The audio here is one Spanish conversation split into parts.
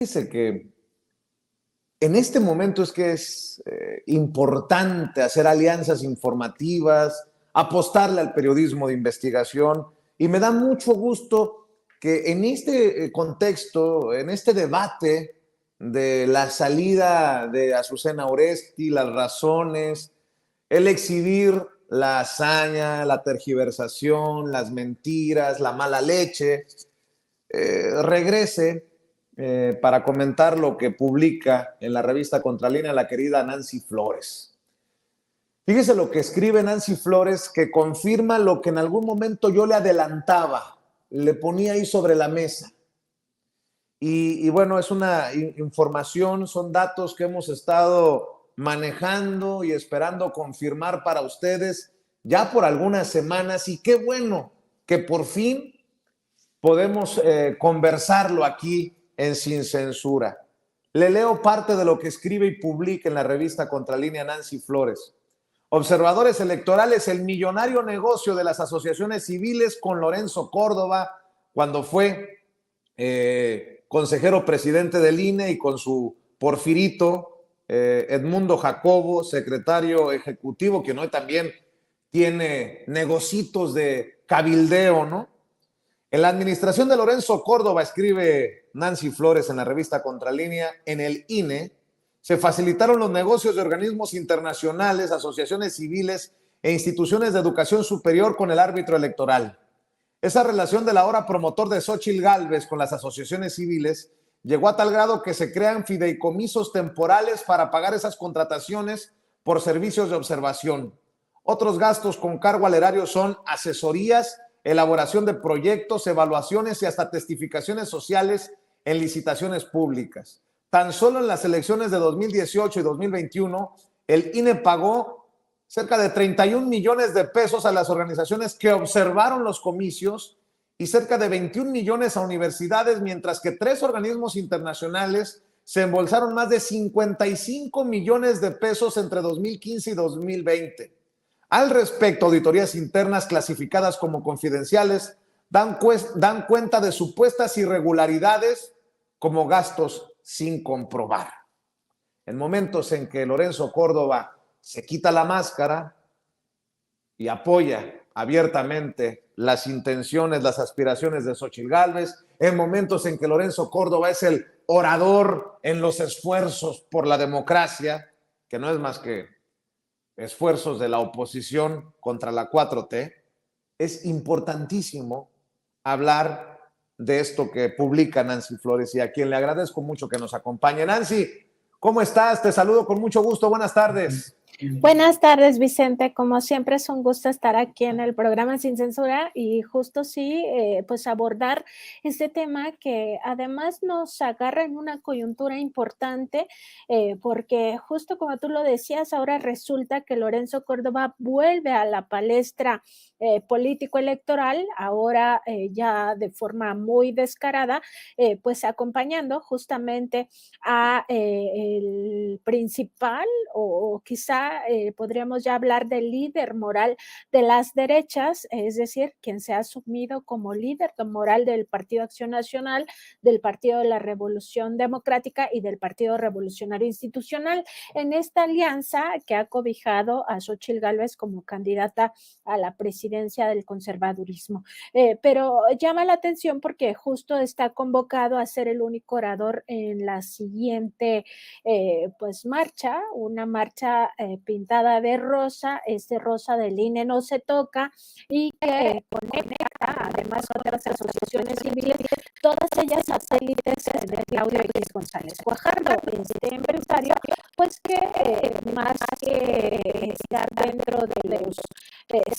Dice que en este momento es que es importante hacer alianzas informativas, apostarle al periodismo de investigación, y me da mucho gusto que en este contexto, en este debate de la salida de Azucena Oresti, las razones, el exhibir la hazaña, la tergiversación, las mentiras, la mala leche, regrese para comentar lo que publica en la revista Contralínea la querida Nancy Flores. Fíjese lo que escribe Nancy Flores, que confirma lo que en algún momento yo le adelantaba, le ponía ahí sobre la mesa. Y bueno, es una información, son datos que hemos estado manejando y esperando confirmar para ustedes ya por algunas semanas, y qué bueno que por fin podemos conversarlo aquí en Sin Censura. Le leo parte de lo que escribe y publica en la revista Contralínea Nancy Flores. Observadores electorales, el millonario negocio de las asociaciones civiles con Lorenzo Córdoba cuando fue consejero presidente del INE, y con su porfirito Edmundo Jacobo, secretario ejecutivo, que hoy también tiene negocitos de cabildeo, ¿no? En la administración de Lorenzo Córdoba, escribe Nancy Flores en la revista Contralínea, en el INE se facilitaron los negocios de organismos internacionales, asociaciones civiles e instituciones de educación superior con el árbitro electoral. Esa relación del ahora promotor de Xóchitl Gálvez con las asociaciones civiles llegó a tal grado que se crean fideicomisos temporales para pagar esas contrataciones por servicios de observación. Otros gastos con cargo al erario son asesorías, elaboración de proyectos, evaluaciones y hasta testificaciones sociales en licitaciones públicas. Tan solo en las elecciones de 2018 y 2021, el INE pagó cerca de 31 millones de pesos a las organizaciones que observaron los comicios y cerca de 21 millones a universidades, mientras que 3 organismos internacionales se embolsaron más de 55 millones de pesos entre 2015 y 2020. Al respecto, auditorías internas clasificadas como confidenciales dan cuenta de supuestas irregularidades como gastos sin comprobar. En momentos en que Lorenzo Córdoba se quita la máscara y apoya abiertamente las intenciones, las aspiraciones de Xóchitl Gálvez, en momentos en que Lorenzo Córdoba es el orador en los esfuerzos por la democracia, que no es más que esfuerzos de la oposición contra la 4T, es importantísimo hablar de esto que publica Nancy Flores, y a quien le agradezco mucho que nos acompañe. Nancy, ¿cómo estás? Te saludo con mucho gusto. Buenas tardes. Buenas tardes, Vicente. Como siempre es un gusto estar aquí en el programa Sin Censura y justo sí, pues abordar este tema que además nos agarra en una coyuntura importante, porque justo como tú lo decías, ahora resulta que Lorenzo Córdoba vuelve a la palestra político-electoral, ahora ya de forma muy descarada, pues acompañando justamente a el principal o quizá podríamos ya hablar del líder moral de las derechas, es decir, quien se ha asumido como líder moral del Partido Acción Nacional, del Partido de la Revolución Democrática y del Partido Revolucionario Institucional, en esta alianza que ha cobijado a Xóchitl Gálvez como candidata a la presidencia del conservadurismo. Pero llama la atención porque justo está convocado a ser el único orador en la siguiente pues marcha, una marcha pintada de rosa, este rosa del INE no se toca, y que conecta además otras asociaciones civiles, todas ellas satélites de Claudio X González Guajardo, este empresario, pues que más que estar dentro de los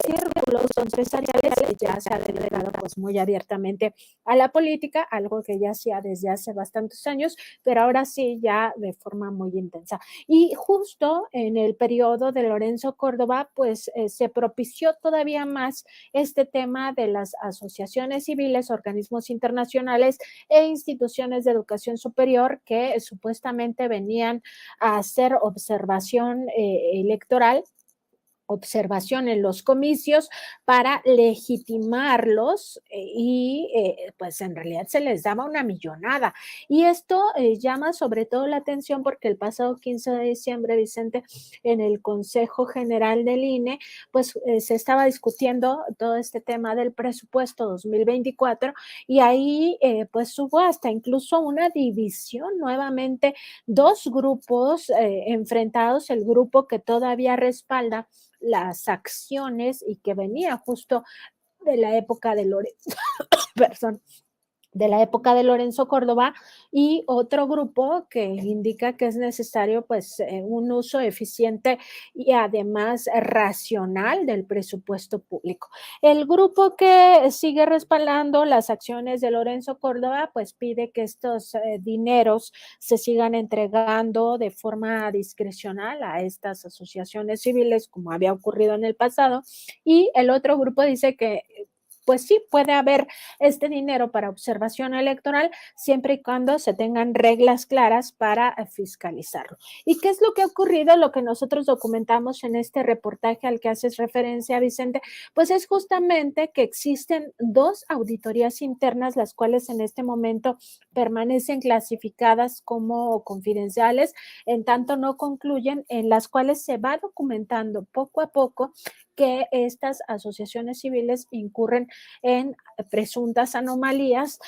círculos empresariales, ya se ha delegado pues muy abiertamente a la política, algo que ya hacía desde hace bastantes años, pero ahora sí ya de forma muy intensa. Y justo en el periodo de Lorenzo Córdoba, pues se propició todavía más este tema de las asociaciones civiles, organismos internacionales e instituciones de educación superior que supuestamente venían a hacer observación electoral observación en los comicios para legitimarlos pues en realidad se les daba una millonada. Y esto llama sobre todo la atención porque el pasado 15 de diciembre, Vicente, en el Consejo General del INE, pues se estaba discutiendo todo este tema del presupuesto 2024 y ahí pues hubo hasta incluso una división nuevamente, dos grupos enfrentados, el grupo que todavía respalda las acciones y que venía justo de la época de Lorenzo, perdón, de la época de Lorenzo Córdoba, y otro grupo que indica que es necesario pues un uso eficiente y además racional del presupuesto público. El grupo que sigue respaldando las acciones de Lorenzo Córdoba pues pide que estos dineros se sigan entregando de forma discrecional a estas asociaciones civiles como había ocurrido en el pasado, y el otro grupo dice que pues sí, puede haber este dinero para observación electoral siempre y cuando se tengan reglas claras para fiscalizarlo. ¿Y qué es lo que ha ocurrido? Lo que nosotros documentamos en este reportaje al que haces referencia, Vicente, pues es justamente que existen dos auditorías internas, las cuales en este momento permanecen clasificadas como confidenciales, en tanto no concluyen, en las cuales se va documentando poco a poco que estas asociaciones civiles incurren en presuntas anomalías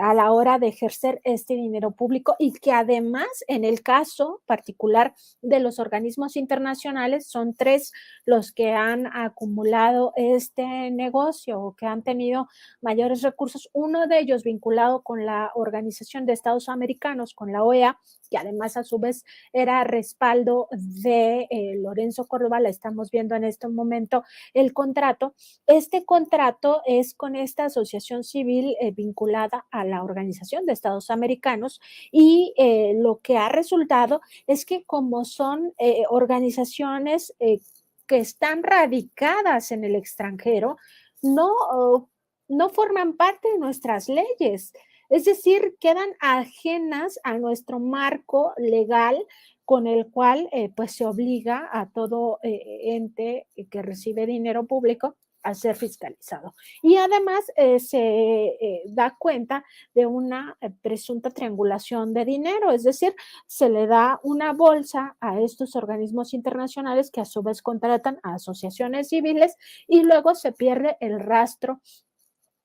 a la hora de ejercer este dinero público, y que además en el caso particular de los organismos internacionales son tres los que han acumulado este negocio o que han tenido mayores recursos, uno de ellos vinculado con la Organización de Estados Americanos, con la OEA, que además a su vez era respaldo de Lorenzo Córdoba. La estamos viendo en este momento el contrato. Este contrato es con esta asociación civil vinculada a la Organización de Estados Americanos, y lo que ha resultado es que como son organizaciones que están radicadas en el extranjero, no forman parte de nuestras leyes. Es decir, quedan ajenas a nuestro marco legal con el cual pues se obliga a todo ente que recibe dinero público a ser fiscalizado. Y además se da cuenta de una presunta triangulación de dinero, es decir, se le da una bolsa a estos organismos internacionales que a su vez contratan a asociaciones civiles, y luego se pierde el rastro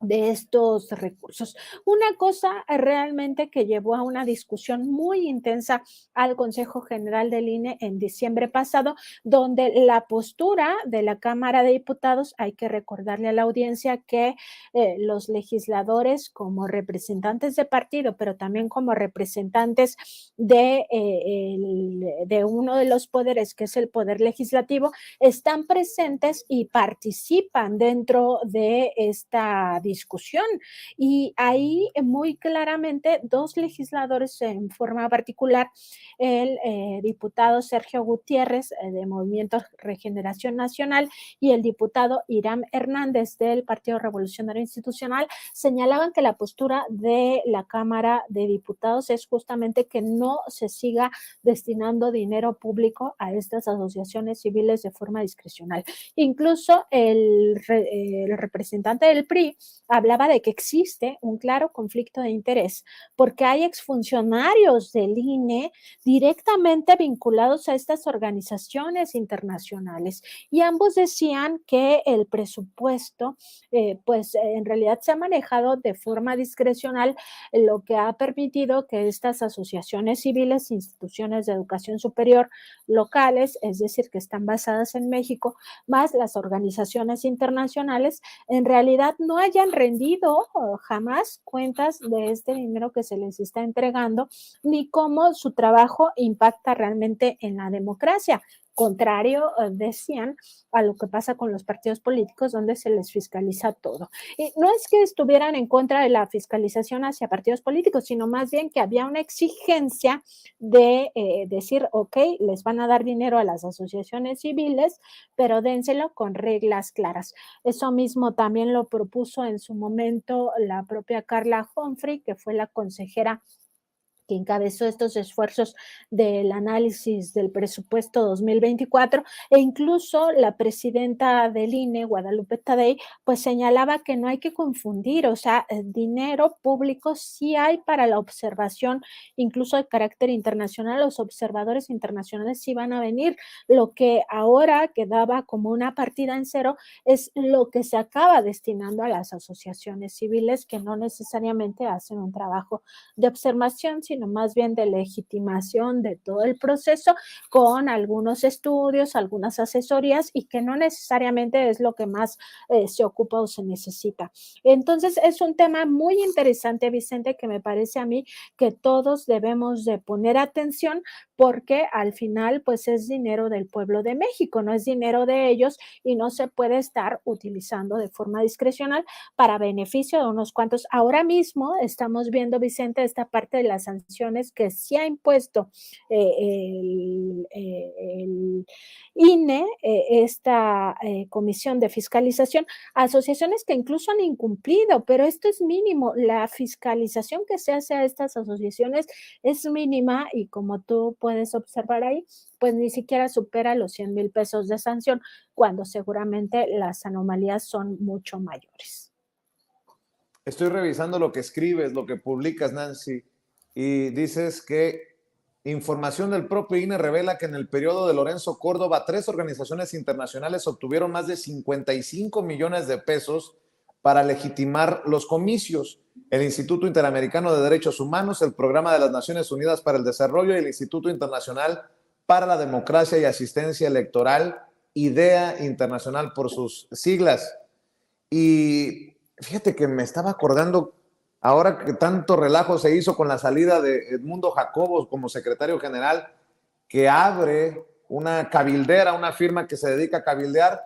de estos recursos. Una cosa realmente que llevó a una discusión muy intensa al Consejo General del INE en diciembre pasado, donde la postura de la Cámara de Diputados, hay que recordarle a la audiencia que los legisladores como representantes de partido, pero también como representantes de uno de los poderes, que es el poder legislativo, están presentes y participan dentro de esta discusión. Y ahí muy claramente dos legisladores en forma particular, el diputado Sergio Gutiérrez de Movimiento Regeneración Nacional y el diputado Irán Hernández del Partido Revolucionario Institucional, señalaban que la postura de la Cámara de Diputados es justamente que no se siga destinando dinero público a estas asociaciones civiles de forma discrecional. Incluso el representante del PRI hablaba de que existe un claro conflicto de interés porque hay exfuncionarios del INE directamente vinculados a estas organizaciones internacionales, y ambos decían que el presupuesto pues en realidad se ha manejado de forma discrecional, lo que ha permitido que estas asociaciones civiles, instituciones de educación superior locales, es decir, que están basadas en México, más las organizaciones internacionales, en realidad no hayan rendido jamás cuentas de este dinero que se les está entregando, ni cómo su trabajo impacta realmente en la democracia. Contrario, decían, a lo que pasa con los partidos políticos, donde se les fiscaliza todo. Y no es que estuvieran en contra de la fiscalización hacia partidos políticos, sino más bien que había una exigencia de decir, ok, les van a dar dinero a las asociaciones civiles, pero dénselo con reglas claras. Eso mismo también lo propuso en su momento la propia Carla Humphrey, que fue la consejera que encabezó estos esfuerzos del análisis del presupuesto 2024, e incluso la presidenta del INE, Guadalupe Tadei, pues señalaba que no hay que confundir, o sea, dinero público sí hay para la observación, incluso de carácter internacional, los observadores internacionales sí van a venir, lo que ahora quedaba como una partida en cero es lo que se acaba destinando a las asociaciones civiles que no necesariamente hacen un trabajo de observación, sino más bien de legitimación de todo el proceso con algunos estudios, algunas asesorías y que no necesariamente es lo que más se ocupa o se necesita. Entonces es un tema muy interesante, Vicente, que me parece a mí que todos debemos de poner atención porque al final pues es dinero del pueblo de México, no es dinero de ellos y no se puede estar utilizando de forma discrecional para beneficio de unos cuantos. Ahora mismo estamos viendo, Vicente, esta parte de las sanciones que sí ha impuesto el INE, esta comisión de fiscalización, a asociaciones que incluso han incumplido, pero esto es mínimo. La fiscalización que se hace a estas asociaciones es mínima y como tú puedes observar ahí, pues ni siquiera supera los 100,000 pesos de sanción, cuando seguramente las anomalías son mucho mayores. Estoy revisando lo que escribes, lo que publicas, Nancy, y dices que información del propio INE revela que en el periodo de Lorenzo Córdoba, 3 organizaciones internacionales obtuvieron más de 55 millones de pesos para legitimar los comicios. El Instituto Interamericano de Derechos Humanos, el Programa de las Naciones Unidas para el Desarrollo y el Instituto Internacional para la Democracia y Asistencia Electoral, IDEA Internacional por sus siglas. Y fíjate que me estaba acordando, ahora que tanto relajo se hizo con la salida de Edmundo Jacobo como secretario general, que abre una cabildera, una firma que se dedica a cabildear.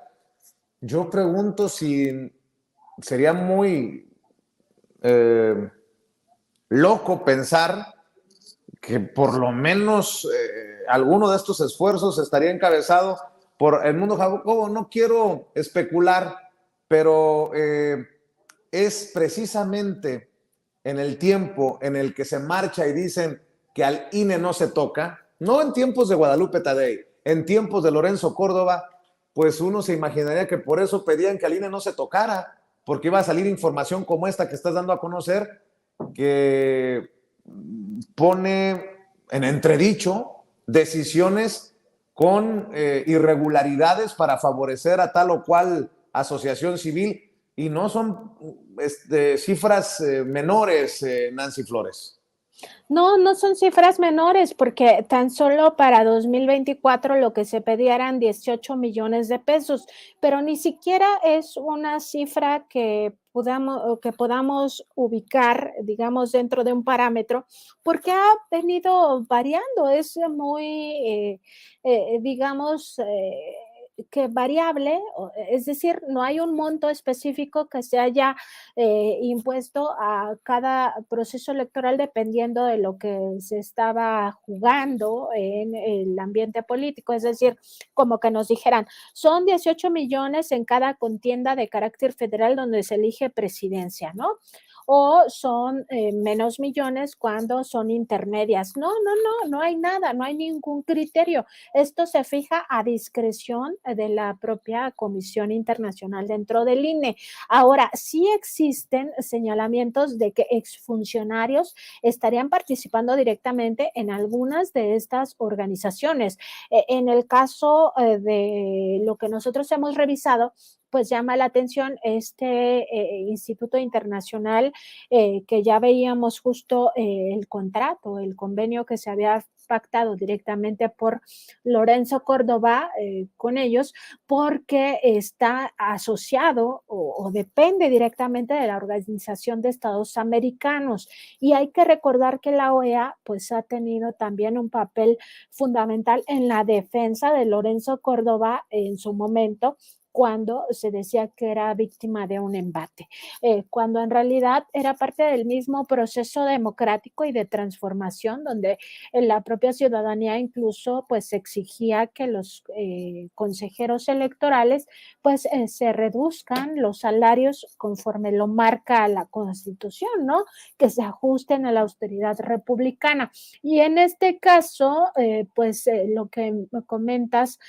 Yo pregunto si sería muy loco pensar que por lo menos alguno de estos esfuerzos estaría encabezado por Edmundo Jacobo. No quiero especular, pero es precisamente en el tiempo en el que se marcha y dicen que al INE no se toca, no en tiempos de Guadalupe Tadei, en tiempos de Lorenzo Córdoba, pues uno se imaginaría que por eso pedían que al INE no se tocara, porque iba a salir información como esta que estás dando a conocer, que pone en entredicho decisiones con irregularidades para favorecer a tal o cual asociación civil, y no son cifras menores, Nancy Flores. No, no son cifras menores, porque tan solo para 2024 lo que se pedía eran 18 millones de pesos, pero ni siquiera es una cifra que podamos ubicar, digamos, dentro de un parámetro, porque ha venido variando, es muy, digamos, que variable, es decir, no hay un monto específico que se haya impuesto a cada proceso electoral dependiendo de lo que se estaba jugando en el ambiente político, es decir, como que nos dijeran, son 18 millones en cada contienda de carácter federal donde se elige presidencia, ¿no? O son menos millones cuando son intermedias. No hay nada, no hay ningún criterio. Esto se fija a discreción de la propia Comisión Internacional dentro del INE. Ahora, sí existen señalamientos de que exfuncionarios estarían participando directamente en algunas de estas organizaciones. En el caso de lo que nosotros hemos revisado, pues llama la atención este Instituto Internacional que ya veíamos justo el contrato, el convenio que se había pactado directamente por Lorenzo Córdoba con ellos, porque está asociado o depende directamente de la Organización de Estados Americanos. Y hay que recordar que la OEA pues ha tenido también un papel fundamental en la defensa de Lorenzo Córdoba en su momento, cuando se decía que era víctima de un embate, cuando en realidad era parte del mismo proceso democrático y de transformación, donde la propia ciudadanía incluso pues exigía que los consejeros electorales pues se reduzcan los salarios conforme lo marca la Constitución, ¿no? Que se ajusten a la austeridad republicana. Y en este caso, lo que comentas,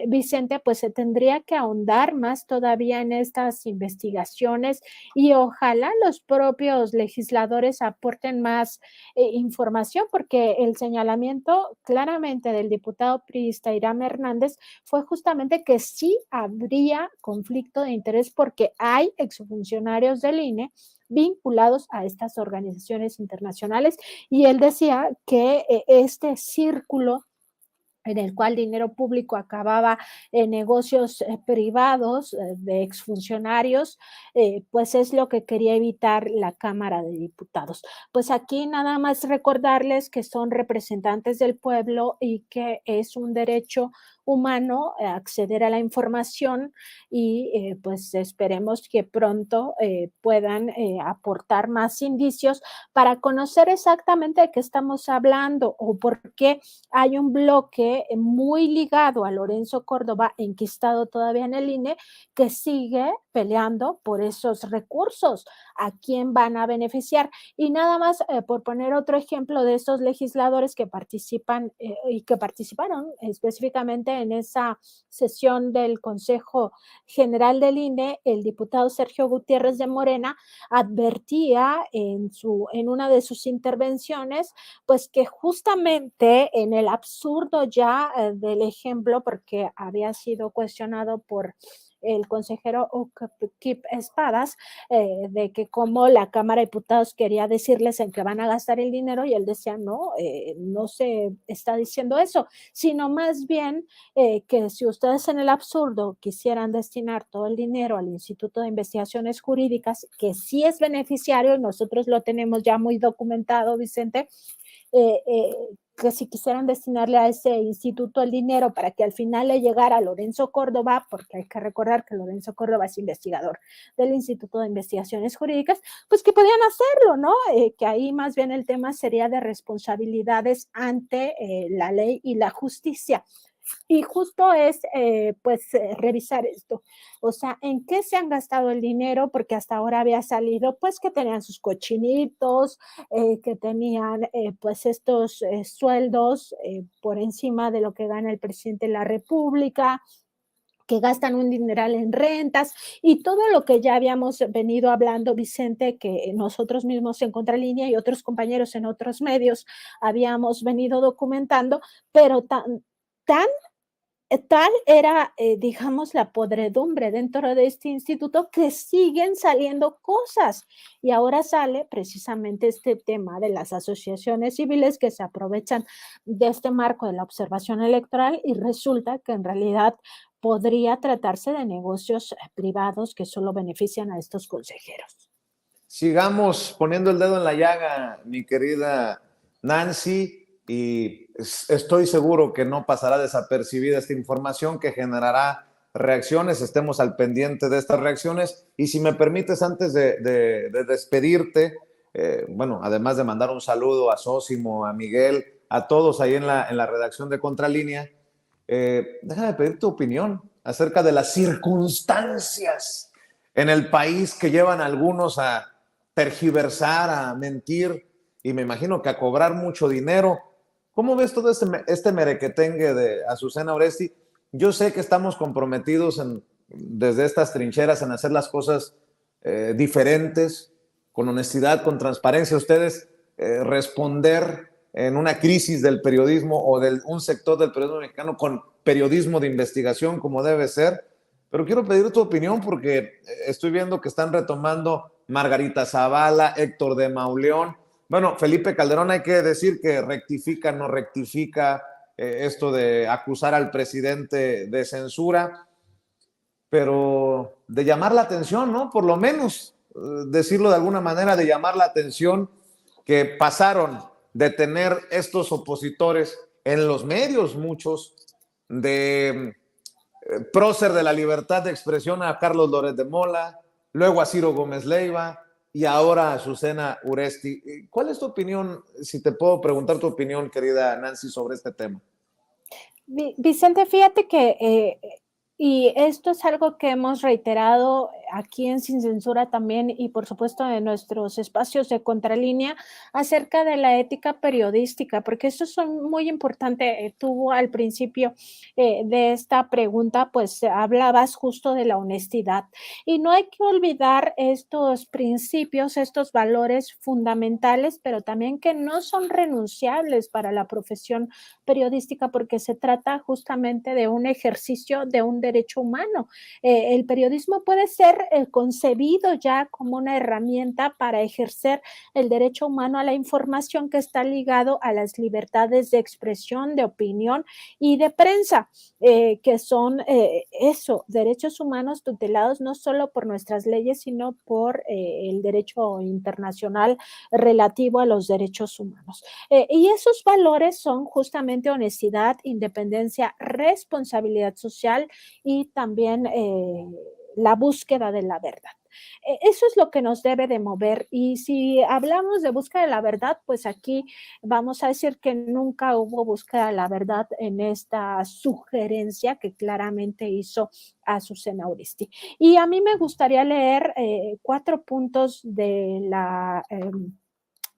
Vicente, pues se tendría que ahondar más todavía en estas investigaciones y ojalá los propios legisladores aporten más información, porque el señalamiento claramente del diputado priista Irán Hernández fue justamente que sí habría conflicto de interés porque hay exfuncionarios del INE vinculados a estas organizaciones internacionales y él decía que este círculo en el cual dinero público acababa en negocios privados de exfuncionarios, pues es lo que quería evitar la Cámara de Diputados. Pues aquí nada más recordarles que son representantes del pueblo y que es un derecho humano acceder a la información y pues esperemos que pronto puedan aportar más indicios para conocer exactamente de qué estamos hablando o por qué hay un bloque muy ligado a Lorenzo Córdoba, enquistado todavía en el INE, que sigue peleando por esos recursos. ¿A quién van a beneficiar? Y nada más, por poner otro ejemplo de esos legisladores que participan y que participaron específicamente en esa sesión del Consejo General del INE, el diputado Sergio Gutiérrez de Morena advertía en una de sus intervenciones pues que justamente en el absurdo ya del ejemplo, porque había sido cuestionado por el consejero Kip Espadas, de que como la Cámara de Diputados quería decirles en qué van a gastar el dinero y él decía, no, no se está diciendo eso, sino más bien que si ustedes en el absurdo quisieran destinar todo el dinero al Instituto de Investigaciones Jurídicas, que sí es beneficiario y nosotros lo tenemos ya muy documentado, Vicente, que si quisieran destinarle a ese instituto el dinero para que al final le llegara a Lorenzo Córdoba, porque hay que recordar que Lorenzo Córdoba es investigador del Instituto de Investigaciones Jurídicas, pues que podían hacerlo, ¿no? Que ahí más bien el tema sería de responsabilidades ante la ley y la justicia. Y justo es, revisar esto. O sea, ¿en qué se han gastado el dinero? Porque hasta ahora había salido, pues, que tenían sus cochinitos, que tenían, pues, estos sueldos por encima de lo que gana el presidente de la República, que gastan un dineral en rentas y todo lo que ya habíamos venido hablando, Vicente, que nosotros mismos en Contralínea y otros compañeros en otros medios habíamos venido documentando, pero tal era, digamos, la podredumbre dentro de este instituto que siguen saliendo cosas. Y ahora sale precisamente este tema de las asociaciones civiles que se aprovechan de este marco de la observación electoral y resulta que en realidad podría tratarse de negocios privados que solo benefician a estos consejeros. Sigamos poniendo el dedo en la llaga, mi querida Nancy, y estoy seguro que no pasará desapercibida esta información que generará reacciones, estemos al pendiente de estas reacciones. Y si me permites, antes de despedirte, bueno, además de mandar un saludo a Sósimo, a Miguel, a todos ahí en la redacción de Contralínea, déjame pedir tu opinión acerca de las circunstancias en el país que llevan a algunos a tergiversar, a mentir y me imagino que a cobrar mucho dinero. ¿Cómo ves todo este merequetengue de Azucena Oresti? Yo sé que estamos comprometidos desde estas trincheras en hacer las cosas diferentes, con honestidad, con transparencia. Ustedes responder en una crisis del periodismo o de un sector del periodismo mexicano con periodismo de investigación como debe ser. Pero quiero pedir tu opinión porque estoy viendo que están retomando Margarita Zavala, Héctor de Mauleón. Bueno, Felipe Calderón, hay que decir que rectifica, no rectifica esto de acusar al presidente de censura, pero de llamar la atención, ¿no? Por lo menos decirlo de alguna manera, de llamar la atención que pasaron de tener estos opositores en los medios, muchos, de prócer de la libertad de expresión a Carlos Loret de Mola, luego a Ciro Gómez Leiva y ahora a Azucena Uresti. ¿Cuál es tu opinión, si te puedo preguntar tu opinión, querida Nancy, sobre este tema? Vicente, fíjate que, y esto es algo que hemos reiterado aquí en Sin Censura también y por supuesto en nuestros espacios de Contralínea acerca de la ética periodística, porque eso es muy importante. Tú al principio de esta pregunta pues hablabas justo de la honestidad y no hay que olvidar estos principios, estos valores fundamentales, pero también que no son renunciables para la profesión periodística porque se trata justamente de un ejercicio de un derecho humano. El periodismo puede ser concebido ya como una herramienta para ejercer el derecho humano a la información que está ligado a las libertades de expresión, de opinión y de prensa, que son eso, derechos humanos tutelados no solo por nuestras leyes, sino por el derecho internacional relativo a los derechos humanos. Y esos valores son justamente honestidad, independencia, responsabilidad social y también la búsqueda de la verdad. Eso es lo que nos debe de mover y si hablamos de búsqueda de la verdad, pues aquí vamos a decir que nunca hubo búsqueda de la verdad en esta sugerencia que claramente hizo Azucena Uresti. Y a mí me gustaría leer 4 puntos de la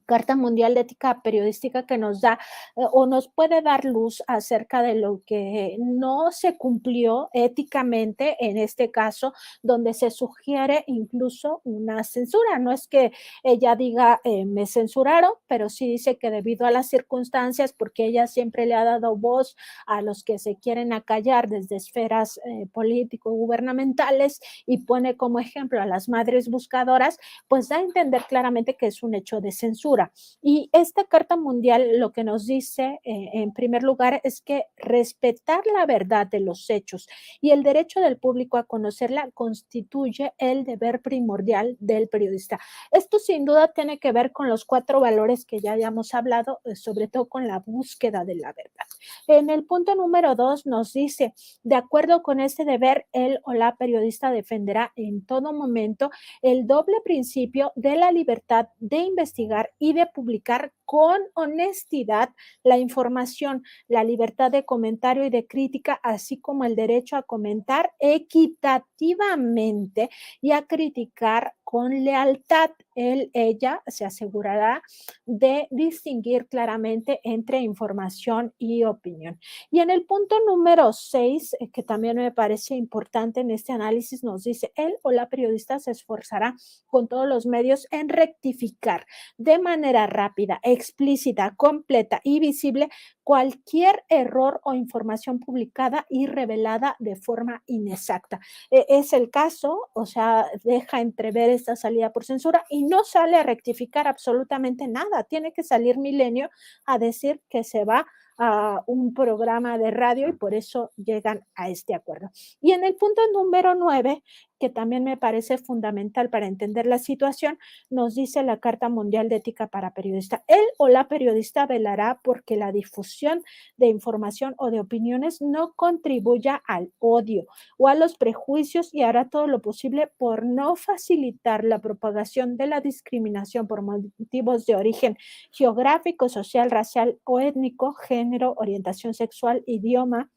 Carta Mundial de Ética Periodística que nos da o nos puede dar luz acerca de lo que no se cumplió éticamente en este caso, donde se sugiere incluso una censura. No es que ella diga me censuraron, pero sí dice que debido a las circunstancias, porque ella siempre le ha dado voz a los que se quieren acallar desde esferas político-gubernamentales y pone como ejemplo a las madres buscadoras, pues da a entender claramente que es un hecho de censura. Y esta Carta Mundial lo que nos dice, en primer lugar, es que respetar la verdad de los hechos y el derecho del público a conocerla constituye el deber primordial del periodista. Esto sin duda tiene que ver con los 4 valores que ya habíamos hablado, sobre todo con la búsqueda de la verdad. En el punto número 2 nos dice, de acuerdo con este deber, él o la periodista defenderá en todo momento el doble principio de la libertad de investigar y de publicar con honestidad la información, la libertad de comentario y de crítica, así como el derecho a comentar equitativamente y a criticar con lealtad. Ella se asegurará de distinguir claramente entre información y opinión. Y en el punto número 6, que también me parece importante en este análisis, nos dice, él o la periodista se esforzará con todos los medios en rectificar de manera rápida, explícita, completa y visible cualquier error o información publicada y revelada de forma inexacta. Es el caso, o sea, deja entrever esta salida por censura y no sale a rectificar absolutamente nada. Tiene que salir Milenio a decir que se va a un programa de radio y por eso llegan a este acuerdo. Y en el punto número 9, que también me parece fundamental para entender la situación, nos dice la Carta Mundial de Ética para Periodistas. Él o la periodista velará porque la difusión de información o de opiniones no contribuya al odio o a los prejuicios y hará todo lo posible por no facilitar la propagación de la discriminación por motivos de origen geográfico, social, racial o étnico, género, orientación sexual, idioma,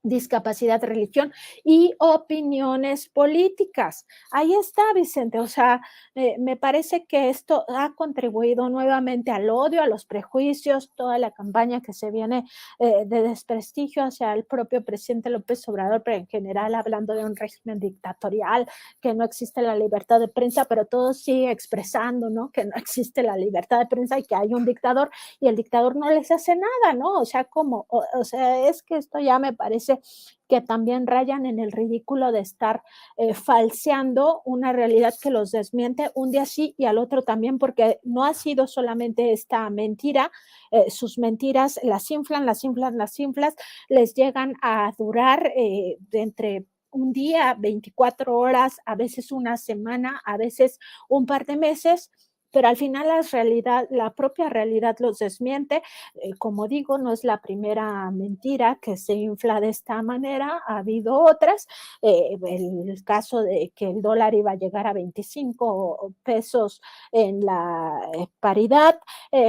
discapacidad, religión y opiniones políticas. Ahí está, Vicente. O sea, me parece que esto ha contribuido nuevamente al odio, a los prejuicios, toda la campaña que se viene de desprestigio hacia el propio presidente López Obrador, pero en general hablando de un régimen dictatorial, que no existe la libertad de prensa, pero todo sigue expresando, ¿no? Que no existe la libertad de prensa y que hay un dictador y el dictador no les hace nada, ¿no? O sea, como, o sea, es que esto ya me parece que también rayan en el ridículo de estar falseando una realidad que los desmiente un día sí y al otro también, porque no ha sido solamente esta mentira, sus mentiras las inflan, les llegan a durar de entre un día, 24 horas, a veces una semana, a veces un par de meses, pero al final la propia realidad los desmiente. Como digo, no es la primera mentira que se infla de esta manera, ha habido otras. El caso de que el dólar iba a llegar a 25 pesos en la paridad,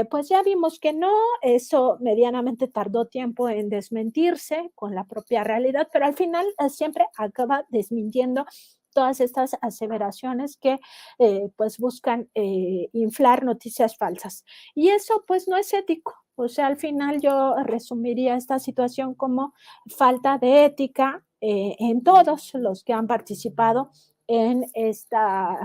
pues ya vimos que no, eso medianamente tardó tiempo en desmentirse con la propia realidad, pero al final siempre acaba desmintiendo todas estas aseveraciones que pues buscan inflar noticias falsas. Y eso pues no es ético. O sea, al final yo resumiría esta situación como falta de ética en todos los que han participado en esta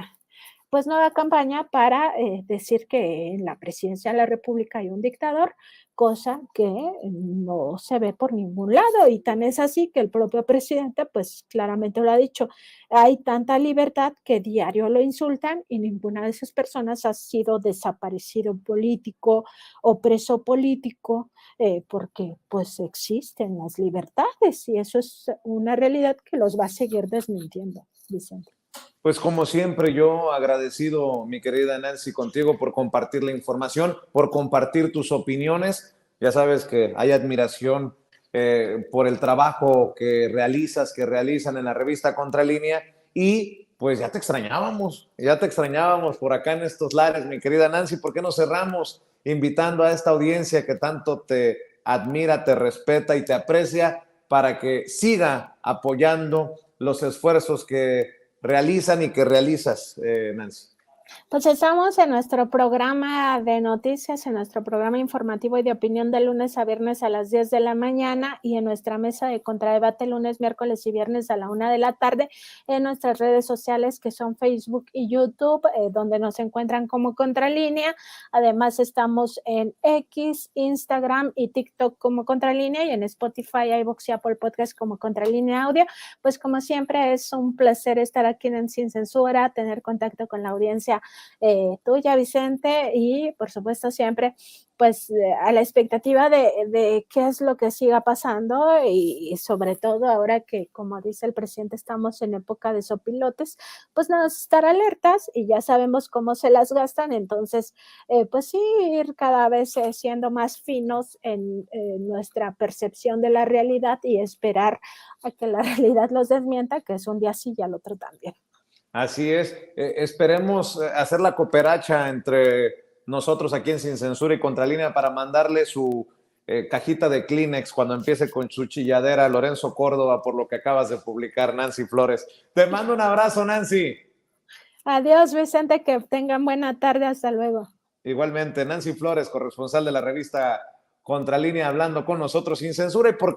pues nueva campaña para decir que en la presidencia de la República hay un dictador, cosa que no se ve por ningún lado, y tan es así que el propio presidente pues claramente lo ha dicho, hay tanta libertad que diario lo insultan y ninguna de esas personas ha sido desaparecido político o preso político, porque pues existen las libertades y eso es una realidad que los va a seguir desmintiendo, Vicente. Pues como siempre, yo agradecido, mi querida Nancy, contigo por compartir la información, por compartir tus opiniones. Ya sabes que hay admiración por el trabajo que realizas, que realizan en la revista Contralínea, y pues ya te extrañábamos por acá en estos lares, mi querida Nancy. ¿Por qué no cerramos invitando a esta audiencia que tanto te admira, te respeta y te aprecia para que siga apoyando los esfuerzos que realizan y que realizas, Nancy? Pues estamos en nuestro programa de noticias, en nuestro programa informativo y de opinión de lunes a viernes a las 10 de la mañana y en nuestra mesa de contradebate lunes, miércoles y viernes a la 1 de la tarde en nuestras redes sociales que son Facebook y YouTube, donde nos encuentran como Contralínea. Además estamos en X, Instagram y TikTok como Contralínea y en Spotify, iVoox y Apple Podcast como Contralínea Audio. Pues como siempre es un placer estar aquí en Sin Censura, tener contacto con la audiencia tuya, Vicente, y por supuesto siempre pues a la expectativa de qué es lo que siga pasando y sobre todo ahora que, como dice el presidente, estamos en época de sopilotes, pues nada, estar alertas y ya sabemos cómo se las gastan, entonces pues sí, ir cada vez siendo más finos en nuestra percepción de la realidad y esperar a que la realidad los desmienta, que es un día sí y al otro también. Así es. Esperemos hacer la cooperacha entre nosotros aquí en Sin Censura y Contralínea para mandarle su cajita de Kleenex cuando empiece con su chilladera a Lorenzo Córdoba por lo que acabas de publicar, Nancy Flores. Te mando un abrazo, Nancy. Adiós, Vicente, que tengan buena tarde, hasta luego. Igualmente, Nancy Flores, corresponsal de la revista Contralínea, hablando con nosotros sin censura y porque